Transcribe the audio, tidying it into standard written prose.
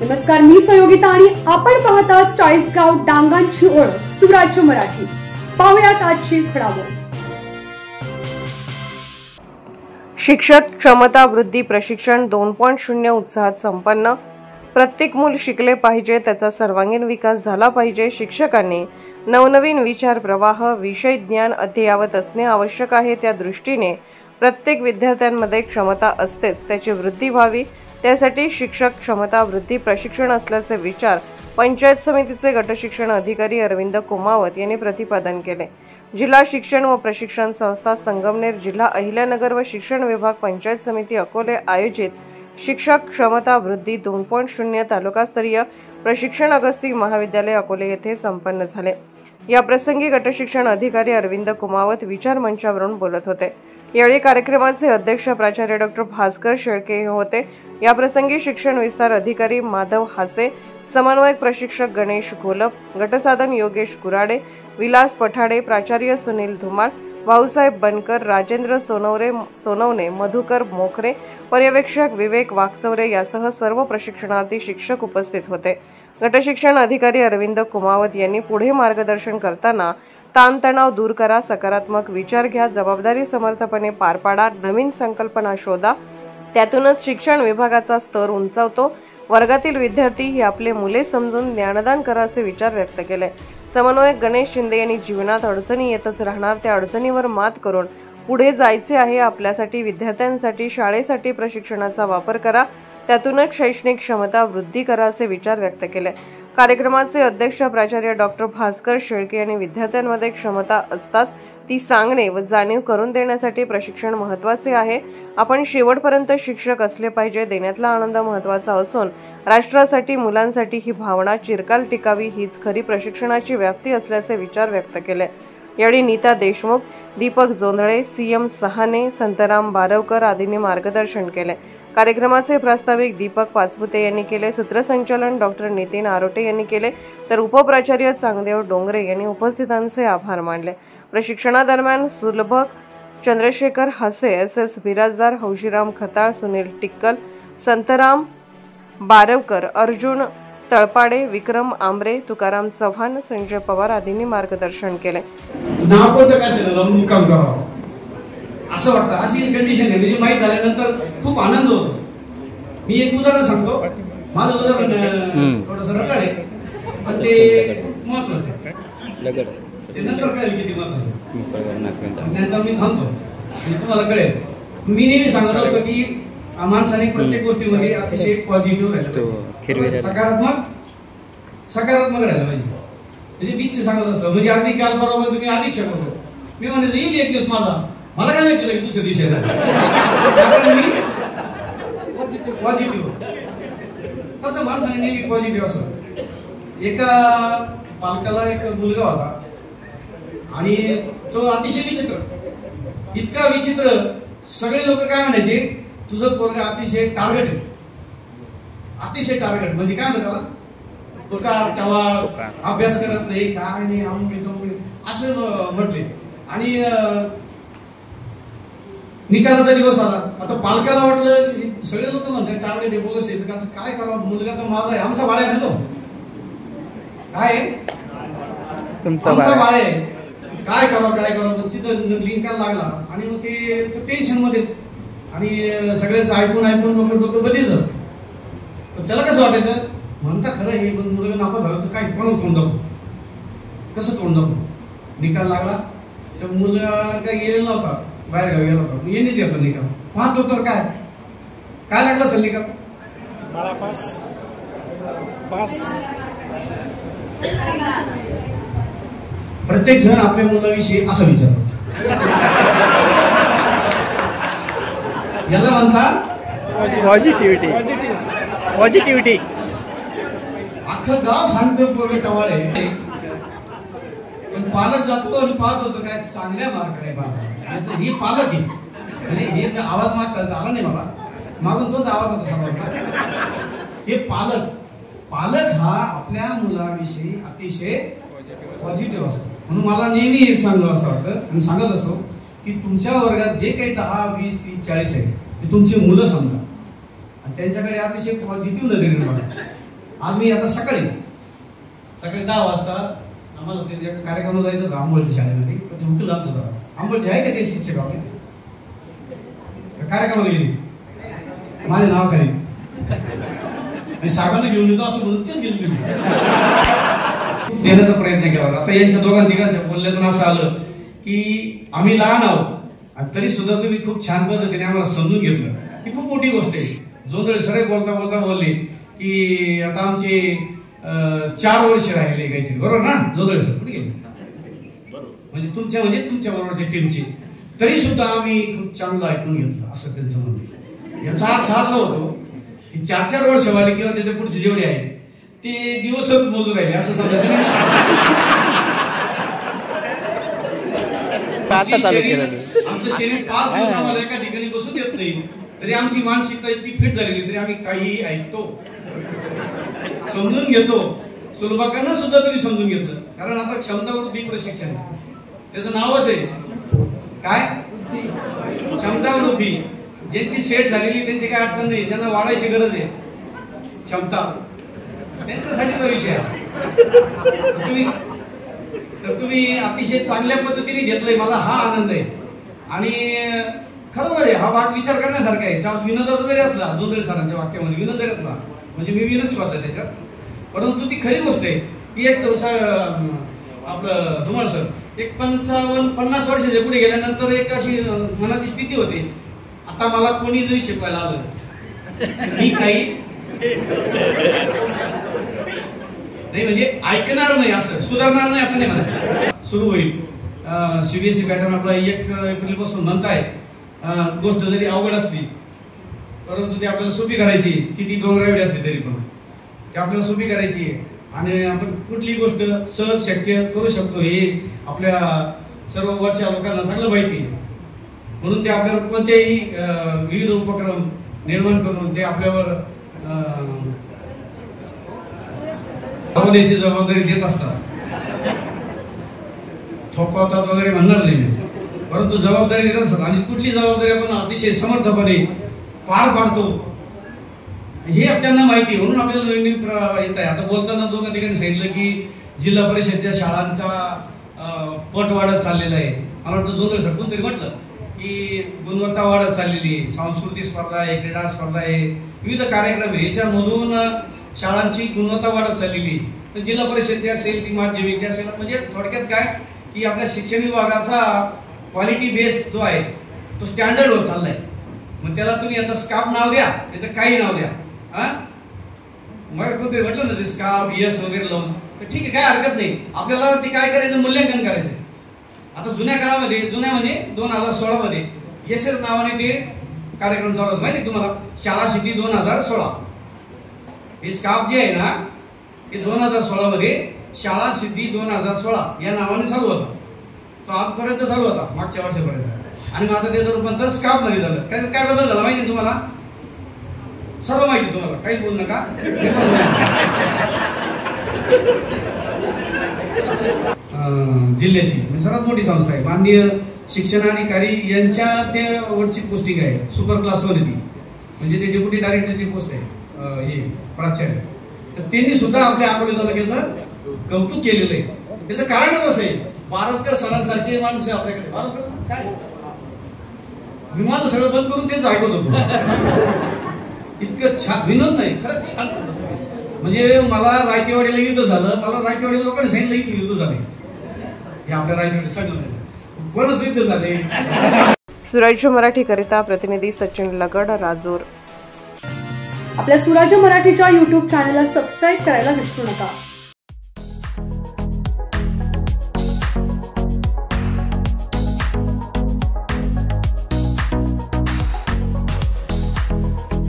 नमस्कार, मी सहयोगिता आणि आपण पाहता चाळीसगाव डांगांची ओळख सुराज्य मराठी। पाहुयात आजची घडामोड। शिक्षक क्षमता वृद्धी प्रशिक्षण 2.0 उत्साहात संपन्न। प्रत्येक मूल शिकले पाहिजे, त्याचा सर्वांगीण विकास झाला पाहिजे। शिक्षकांनी नवनवीन विचार प्रवाह, विषय ज्ञान अद्ययावत असणे आवश्यक आहे। त्या दृष्टीने प्रत्येक विद्यार्थ्यांमध्ये क्षमता असतेच, त्याची वृद्धी व्हावी, त्यासाठी शिक्षक क्षमता वृद्धी प्रशिक्षण असल्याचे विचार पंचायत समितीचे गटशिक्षण अधिकारी अरविंद कुमावत यांनी प्रतिपादन केले। जिल्हा शिक्षण व प्रशिक्षण संस्था संगमनेर, जिल्हा अहिल्यानगर व शिक्षण विभाग पंचायत समिती अकोले आयोजित शिक्षक क्षमता वृद्धी 2.0 तालुकास्तरीय प्रशिक्षण अगस्ती महाविद्यालय अकोले येथे संपन्न झाले। या प्रसंगी गटशिक्षण अधिकारी अरविंद कुमावत विचार मंचावरून बोलत होते। यावेळी कार्यक्रमाचे अध्यक्ष प्राचार्य डॉक्टर भास्कर शेळके हे होते। या प्रसंगी शिक्षण विस्तार अधिकारी माधव हासे, समन्वयक प्रशिक्षक गणेश घोलप, गटसाधन योगेश कुराडे, विलास पठाडे, प्राचार्य सुनील धुमाळ, भाऊसाहेब बनकर, राजेंद्र सोनवणे, मधुकर मोखरे, पर्यवेक्षक विवेक वाकचौरे यासह सर्व प्रशिक्षणार्थी शिक्षक उपस्थित होते। गटशिक्षण अधिकारी अरविंद कुमावत यांनी पुढे मार्गदर्शन करताना ताणतणाव दूर करा, सकारात्मक विचार घ्या, जबाबदारी समर्थपणे पार पाडा, नवीन संकल्पना शोधा, त्यातूनच शिक्षण विभागाचा स्तर उंचावतो। वर्गातील विद्यार्थी ही आपले मुले समजून ज्ञानदान करा असे विचार व्यक्त केले। समन्वयक गणेश शिंदे यांनी जीवनात अडचणी येतच राहणार, त्या अडचणीवर मात करून पुढे जायचे आहे। आपल्यासाठी, विद्यार्थ्यांसाठी, शाळेसाठी प्रशिक्षणाचा वापर करा, त्यातूनच शैक्षणिक क्षमता वृद्धी करा असे विचार व्यक्त केले। कार्यक्रमाचे अध्यक्ष प्राचार्य डॉक्टर भास्कर शेळके यांनी विद्यार्थ्यांमध्ये क्षमता असतात ती सांगणे व जाणीव करून देण्यासाठी प्रशिक्षण महत्त्वाचे आहे। आपण शेवटपर्यंत शिक्षक असले पाहिजे, देण्यातला आनंद महत्त्वाचा असून राष्ट्रासाठी, मुलांसाठी ही भावना चिरकाल टिकावी हीच खरी प्रशिक्षणाची व्याप्ती असल्याचे विचार व्यक्त केले। यावेळी नीता देशमुख, दीपक जोंधळे, सीएम सहाने, संतराम बारवकर आदींनी मार्गदर्शन केले। कार्यक्रमाचे प्रास्ताविक दीपक पाचपुते यांनी केले। सूत्रसंचालन डॉक्टर नितीन आरोटे यांनी केले, तर उपप्राचार्य चांगदेव डोंगरे यांनी उपस्थितांचे आभार मानले। प्रशिक्षणादरम्यान सुलभक चंद्रशेखर हासे, SS बिराजदार, हौशीराम खताळ, सुनील टिक्कल, संतराम बारवकर, अर्जुन तळपाडे, विक्रम आंबरे, तुकाराम चव्हाण, संजय पवार आदींनी मार्गदर्शन केले। असं वाटतं, अशी कंडिशन आहे, म्हणजे माहीत झाल्यानंतर खूप आनंद होतो। मी एक उदाहरण सांगतो, माझं उदाहरण थोडंसं रटाळ आहे, पण ते महत्वाचं आहे, ते नंतर कळेल किती महत्वाचं। नंतर मी थांबतो, तुम्हाला कळेल। मी नेहमी सांगत असतो की माणसाने प्रत्येक गोष्टीमध्ये अतिशय पॉझिटिव्ह राहिलं, सकारात्मक राहिलं पाहिजे। म्हणजे बीच सांगत असतो, म्हणजे अगदी काल बरोबर तुम्ही अधीक्षक होतो, मी म्हणजे येईल एक दिवस मला काय माहिती की दुसऱ्या दिवशी पॉझिटिव्ह, तसं माणसाने नेहमी पॉझिटिव्ह असं। एका पालकाला एक मुलगा होता आणि तो अतिशय विचित्र, इतका विचित्र, सगळे लोक काय म्हणायचे, तुझं पोरगा अतिशय टार्गेट आहे, अतिशय टार्गेट म्हणजे काय म्हणतात त्याला, टोकार टवाळ, अभ्यास करत नाही, काय नाही, अमुक येतो असं म्हटले। आणि निकालाचा दिवस आला, आता पालकाला वाटलं, सगळे लोक म्हणतात टार्गेट आहे, बोगस आहे, आता काय करावं, मुलगा तर माझा आहे, आमचा बाळ आहे ना, तो काय तुमचा बाळ आहे, काय करावं तिथं लिंकाला लागला। आणि मग ते टेन्शन मध्येच, आणि सगळ्यांचं ऐकून डोकं बदल झालं। त्याला कसं वाटायचं, म्हणता खरं हे, पण मुलगा नापास झाला तर काय, कोण तोंड दाखवू, कसं तोंड दाखवू। निकाल लागला तर मुलगा काय गेलेला नव्हता, बाहेर गावी गेला होता, येणेच येतो निकाल, पाहतो तर काय लागला सर निकाल, प्रत्येक जण आपल्या मुलाविषयी असं विचारतो, याला म्हणतात पॉझिटिव्हिटी। अख्खं गाव सांगतो पोरगे टवाळे, पण पालक जातो आणि पाहत होतो काय चांगल्या मार्क आहे, हे पालक आहे, म्हणजे हे आवाज माझा आला नाही मला, मागून तोच आवाज होता समोरचा। हे पालक हा आपल्या मुलाविषयी अतिशय पॉझिटिव्ह असतो। म्हणून मला नेहमी हे सांगलं असं वाटतं आणि सांगत असतो की तुमच्या वर्गात जे काही 10, 20, 30, 40 आहे ते तुमची मुलं समजा आणि त्यांच्याकडे अतिशय पॉझिटिव्ह नजरेने बघा। आज मी आता सकाळी 10 वाजता आम्हाला ते एका कार्यक्रमाला जायचं होतं आंबोलीच्या शाळेमध्ये, पण ते हुकलं आमचं जरा. आंबोलीचे आहे का ते शिक्षक आपले कार्यक्रमाला गेली माझ्या नावाखाली मी साहेबांना घेऊन येतो असं म्हणून तेच गेली देण्याचा प्रयत्न केला. आता यांच्या दोघां तिघांच्या बोलण्यातून असं आलं की आम्ही लहान आहोत तरी सुद्धा तुम्ही खूप छान पद्धतीने आम्हाला समजून घेतलं. ही खूप मोठी गोष्ट आहे. जोंधळे सर बोलता बोलले की आता आमचे 4 वर्ष राहिले काहीतरी, बरोबर ना जोंधळे सर? कुठे गेले? म्हणजे तुमच्या बरोबरच्या टीमची, तरी सुद्धा आम्ही खूप चांगलं ऐकून घेतलं असं त्यांचं म्हणणं. याचा अर्थ असा होतो की 4 वर्ष वाले किंवा त्याच्या पुढचे जेवढे आहेत ते दिवसच मोजू राहिले असं समजलं. आमचं शरीर 5 दिवस आम्हाला एका ठिकाणी बसू देत नाही, तरी आमची मानसिकता इतकी फिट झालेली तरी आम्ही काहीही ऐकतो, समजून घेतो. सुलभाकांना सुद्धा तुम्ही समजून घेतलं. कारण आता क्षमतावृद्धी प्रशिक्षण त्याचं नावच आहे काय? क्षमतावृद्धी. ज्यांची सेट झालेली त्यांची काय अडचण नाही, ज्यांना वाढायची गरज आहे क्षमता, त्यांच्यासाठीचा विषय आहे. तर तुम्ही अतिशय चांगल्या पद्धतीने घेतलंय, मला हा आनंद आहे. आणि खरोबर आहे हा भाग विचार करण्यासारखा आहे. त्या विनोदाचा जरी असला, जोंधळे सरांच्या वाक्यामध्ये विनोद जरी असला, म्हणजे मी विनोद स्वतः त्याच्यात, परंतु ती खरी गोष्ट आहे. ती एक आपलं धुमाळ सर एक 55-50 वर्षाच्या पुढे गेल्यानंतर एक अशी मनाची स्थिती होते, आता मला कोणी जरी शिकवायला आलं मी काही नाही, म्हणजे ऐकणार नाही, असं सुधारणार नाही असं नाही म्हणा. सुरू होईल CBSE पॅटर्न आपला 1 एप्रिल पासून म्हणताय. गोष्ट जरी अवघड असली परंतु ती आपल्याला सोपी करायची, किती डोंगराएवढी असली तरी पण ती आपल्याला सोपी करायची आणि आपण कुठली गोष्ट सहज शक्य करू शकतो हे आपल्या सर्व वरच्या लोकांना चांगलं माहिती आहे. म्हणून ते आपल्यावर कोणतेही विविध उपक्रम निर्माण करून ते आपल्यावर भावनेची जबाबदारी देत असतात. थोपवतात वगैरे म्हणणार नाही मी, परंतु जबाबदारी देत असतात. आणि कुठली जबाबदारी आपण अतिशय समर्थपणे पार पाडतो हे त्यांना माहिती, म्हणून आपल्याला नवीन येत आहे. आता बोलताना दोघा ठिकाणी सांगितलं की जिल्हा परिषदच्या शाळांचा पट वाढत चाललेला आहे. मला वाटतं जोंधळे सर कोणतरी म्हटलं की गुणवत्ता वाढत चाललेली आहे, सांस्कृतिक स्पर्धा आहे, क्रीडा स्पर्धा आहे, विविध कार्यक्रम आहे, याच्यामधून शाळांची गुणवत्ता वाढत चाललेली. तर जिल्हा परिषदची असेल ती माध्यमिकची असेल, म्हणजे थोडक्यात काय की आपल्या शिक्षण विभागाचा क्वालिटी बेस जो आहे तो स्टँडर्ड होत चाललाय. मग त्याला तुम्ही आता स्काफ नाव द्या, नाही तर काही नाव द्या. मग कोणतरी म्हटलं ना ते स्काफ यस वगैरे लावून, तर ठीक आहे, काय हरकत नाही. आपल्याला ते काय करायचं, मूल्यांकन करायचं. आता जुन्या काळामध्ये, जुन्या म्हणजे 2016 मध्ये यशच नावाने ते कार्यक्रम चालू होता, माहिती तुम्हाला, शाळा सिद्धी 2016. हे स्काफ जे आहे ना ते 2016 मध्ये शाळा सिद्धी 2016 या नावाने चालू होता. तो आजपर्यंत चालू होता, मागच्या वर्षापर्यंत. आणि मग आता त्याचं रूपांतर स्काफ मध्ये झालं. काय बदल झाला माहिती तुम्हाला? सर्व माहिती तुम्हाला, काही बोलू नका. जिल्ह्याची सर्वात मोठी संस्था आहे, माननीय शिक्षणाधिकारी यांच्या ते वरची पोस्टिंग आहे, सुपर क्लास 1 ती, म्हणजे ते डेप्युटी डायरेक्टरची पोस्ट आहे हे प्राचार्य. तर त्यांनी सुद्धा आपल्या अकोले तालुक्याचं कौतुक केलेलं आहे. त्याचं कारणच असं आहे, बारवकर सरांसारखे माणसं आपल्याकडे. बारवकर काय, मी माझं सगळं बंद करून तेच ऐकत होतो. इतकं छान विनोद नाही, खरंच छान. म्हणजे मला रायतेवाडीला युद्ध झालं, मला रायतेवाडीला लोकांनी सांगितलं इथे युद्ध झाले. हे आपल्या रायतेवाडी सगळं कोणाचं युद्ध झाले. सुराज्य मराठीकरिता प्रतिनिधी सचिन लगड, राजूर. आपल्या सुराज्य मराठीच्या YouTube चॅनलला सबस्क्राईब करायला विसरू नका.